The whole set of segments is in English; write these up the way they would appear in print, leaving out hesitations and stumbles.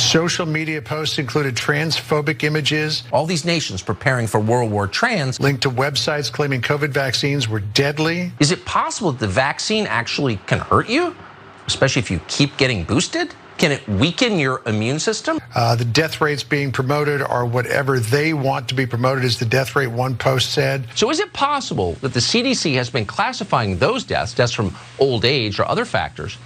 Social media posts included transphobic images. All these nations preparing for World War trans. Linked to websites claiming COVID vaccines were deadly. Is it possible that the vaccine actually can hurt you, especially if you keep getting boosted? Can it weaken your immune system? The death rates being promoted are whatever they want to be promoted, as the death rate one post said. So is it possible that the CDC has been classifying those deaths from old age or other factors,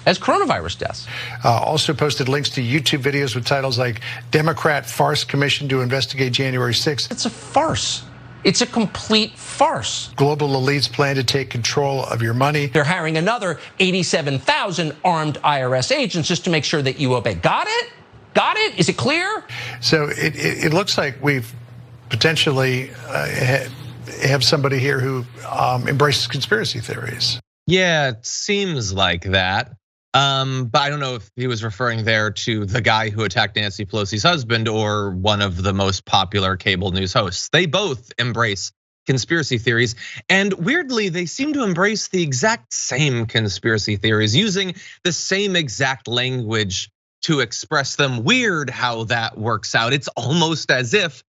as coronavirus deaths? Also posted links to YouTube videos with titles like Democrat Farce Commission to Investigate January 6th. It's a farce. It's a complete farce. Global elites plan to take control of your money. They're hiring another 87,000 armed IRS agents just to make sure that you obey. Got it? Got it? Is it clear? So it looks like we've potentially have somebody here who embraces conspiracy theories. Yeah, it seems like that. But I don't know if he was referring there to the guy who attacked Nancy Pelosi's husband or one of the most popular cable news hosts. They both embrace conspiracy theories, and weirdly, they seem to embrace the exact same conspiracy theories, using the same exact language to express them. Weird how that works out. It's almost as if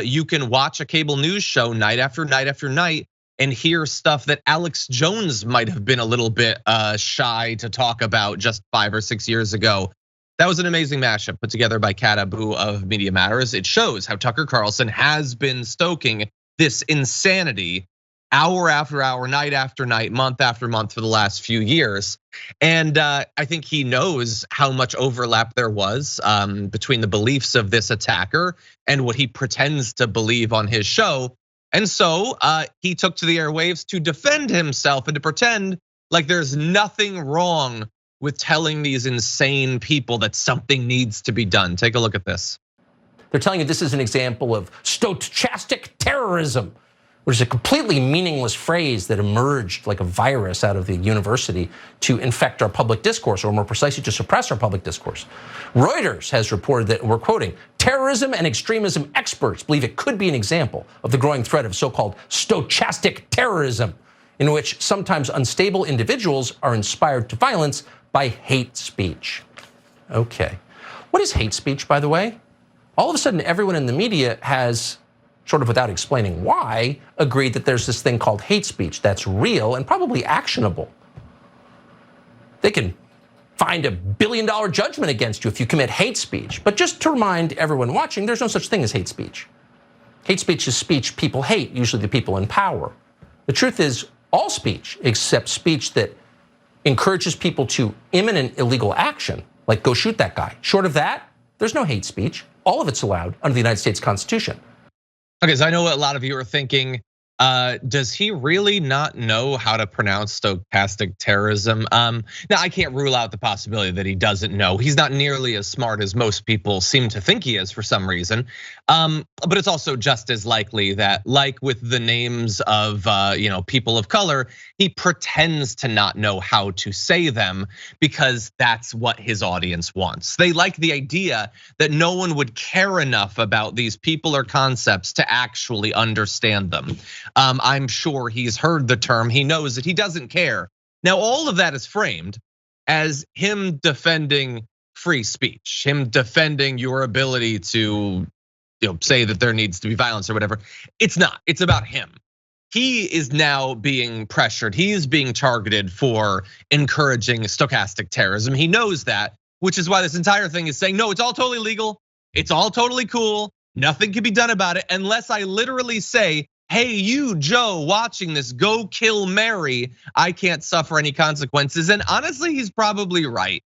you can watch a cable news show night after night after night and hear stuff that Alex Jones might have been a little bit shy to talk about just 5 or 6 years ago. That was an amazing mashup put together by Kat Abu of Media Matters. It shows how Tucker Carlson has been stoking this insanity hour after hour, night after night, month after month for the last few years. And I think he knows how much overlap there was between the beliefs of this attacker and what he pretends to believe on his show. And so he took to the airwaves to defend himself and to pretend like there's nothing wrong with telling these insane people that something needs to be done. Take a look at this. They're telling you this is an example of stochastic terrorism, which is a completely meaningless phrase that emerged like a virus out of the university to infect our public discourse, or more precisely, to suppress our public discourse. Reuters has reported that, we're quoting, terrorism and extremism experts believe it could be an example of the growing threat of so-called stochastic terrorism, in which sometimes unstable individuals are inspired to violence by hate speech. Okay, what is hate speech, by the way? All of a sudden, everyone in the media has, sort of without explaining why, agreed that there's this thing called hate speech that's real and probably actionable. They can find $1 billion judgment against you if you commit hate speech. But just to remind everyone watching, there's no such thing as hate speech. Hate speech is speech people hate, usually the people in power. The truth is, all speech, except speech that encourages people to imminent illegal action, like go shoot that guy. Short of that, there's no hate speech. All of it's allowed under the United States Constitution. Okay, so I know what a lot of you are thinking. Does he really not know how to pronounce stochastic terrorism? Now, I can't rule out the possibility that he doesn't know. He's not nearly as smart as most people seem to think he is for some reason. But it's also just as likely that, like with the names of people of color, he pretends to not know how to say them because that's what his audience wants. They like the idea that no one would care enough about these people or concepts to actually understand them. I'm sure he's heard the term. He knows that he doesn't care. Now, all of that is framed as him defending free speech, him defending your ability to say that there needs to be violence or whatever. It's not. It's about him. He is now being pressured. He is being targeted for encouraging stochastic terrorism. He knows that, which is why this entire thing is saying, no, it's all totally legal. It's all totally cool. Nothing can be done about it unless I literally say, hey, you, Joe, watching this, go kill Mary. I can't suffer any consequences. And honestly, he's probably right.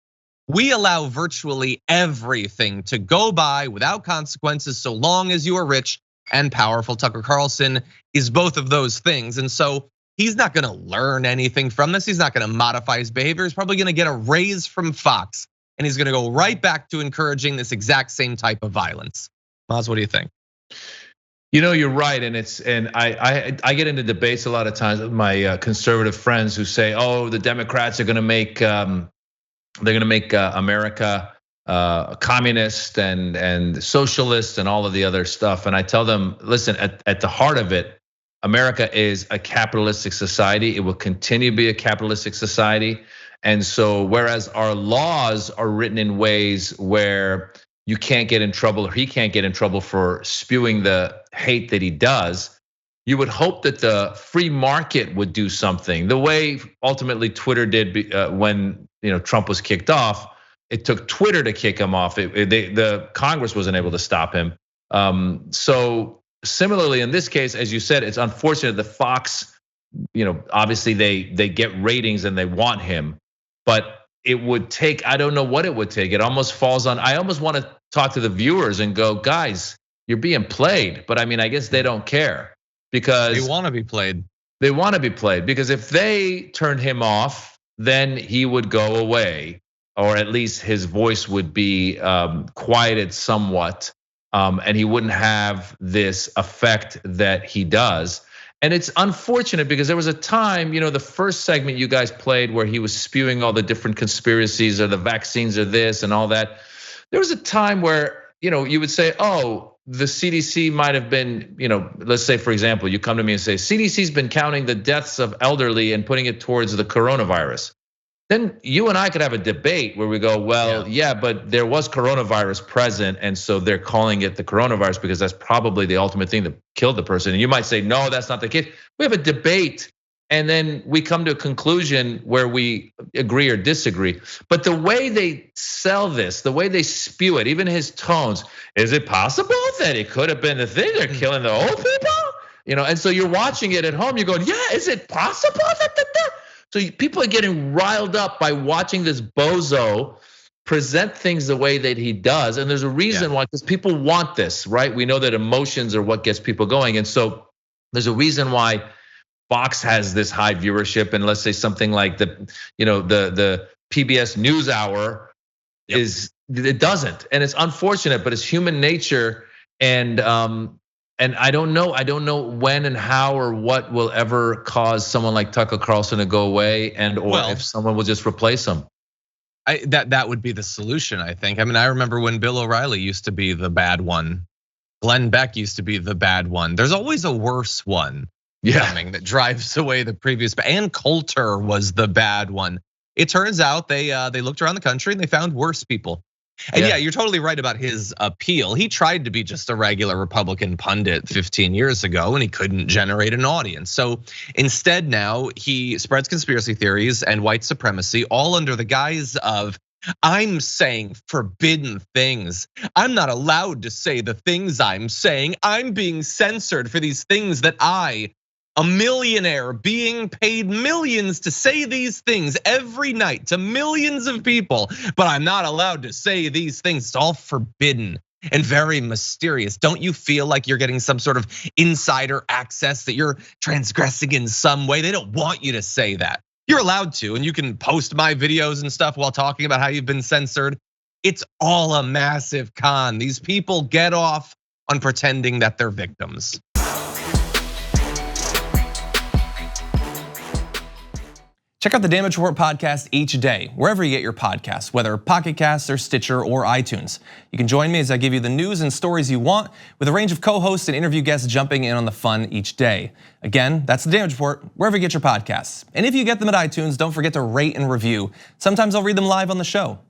We allow virtually everything to go by without consequences so long as you are rich and powerful. Tucker Carlson is both of those things. And so he's not gonna learn anything from this. He's not gonna modify his behavior. He's probably gonna get a raise from Fox. And he's gonna go right back to encouraging this exact same type of violence. Maz, what do you think? You're right, and I get into debates a lot of times with my conservative friends who say, "Oh, the Democrats are going to make America communist and socialist and all of the other stuff." And I tell them, listen, at the heart of it, America is a capitalistic society. It will continue to be a capitalistic society. And so whereas our laws are written in ways where you can't get in trouble or he can't get in trouble for spewing the hate that he does, you would hope that the free market would do something. The way ultimately Twitter did when Trump was kicked off, it took Twitter to kick him off. The Congress wasn't able to stop him. So similarly in this case, as you said, it's unfortunate that Fox, obviously they get ratings and they want him, but it would take, I don't know what it would take. It almost falls on, I almost want to talk to the viewers and go, guys, you're being played. But I mean, I guess they don't care because they want to be played. They want to be played because if they turned him off, then he would go away, or at least his voice would be quieted somewhat, and he wouldn't have this effect that he does. And it's unfortunate because there was a time, the first segment you guys played where he was spewing all the different conspiracies or the vaccines or this and all that. There was a time where, you would say, oh, the CDC might have been, let's say, for example, you come to me and say, CDC's been counting the deaths of elderly and putting it towards the coronavirus. Then you and I could have a debate where we go, well, yeah, but there was coronavirus present, and so they're calling it the coronavirus because that's probably the ultimate thing that killed the person. And you might say, no, that's not the case. We have a debate, and then we come to a conclusion where we agree or disagree. But the way they sell this, the way they spew it, even his tones, is it possible that it could have been the thing? They're killing the old people? And so you're watching it at home, you're going, yeah, is it possible that? So people are getting riled up by watching this bozo present things the way that he does. And there's a reason why, because people want this, right? We know that emotions are what gets people going. And so there's a reason why Fox has this high viewership. And let's say something like the PBS NewsHour it doesn't. And it's unfortunate, but it's human nature. And I don't know when and how or what will ever cause someone like Tucker Carlson to go away, or if someone will just replace him. That would be the solution, I think. I mean, I remember when Bill O'Reilly used to be the bad one. Glenn Beck used to be the bad one. There's always a worse one coming that drives away the previous. And Coulter was the bad one. It turns out they looked around the country and they found worse people. And yeah, you're totally right about his appeal. He tried to be just a regular Republican pundit 15 years ago and he couldn't generate an audience. So instead now he spreads conspiracy theories and white supremacy all under the guise of, I'm saying forbidden things. I'm not allowed to say the things I'm saying. I'm being censored for these things that a millionaire being paid millions to say these things every night to millions of people, but I'm not allowed to say these things. It's all forbidden and very mysterious. Don't you feel like you're getting some sort of insider access, that you're transgressing in some way? They don't want you to say that. You're allowed to, and you can post my videos and stuff while talking about how you've been censored. It's all a massive con. These people get off on pretending that they're victims. Check out the Damage Report podcast each day, wherever you get your podcasts, whether Pocket Casts or Stitcher or iTunes. You can join me as I give you the news and stories you want, with a range of co-hosts and interview guests jumping in on the fun each day. Again, that's the Damage Report, wherever you get your podcasts. And if you get them at iTunes, don't forget to rate and review. Sometimes I'll read them live on the show.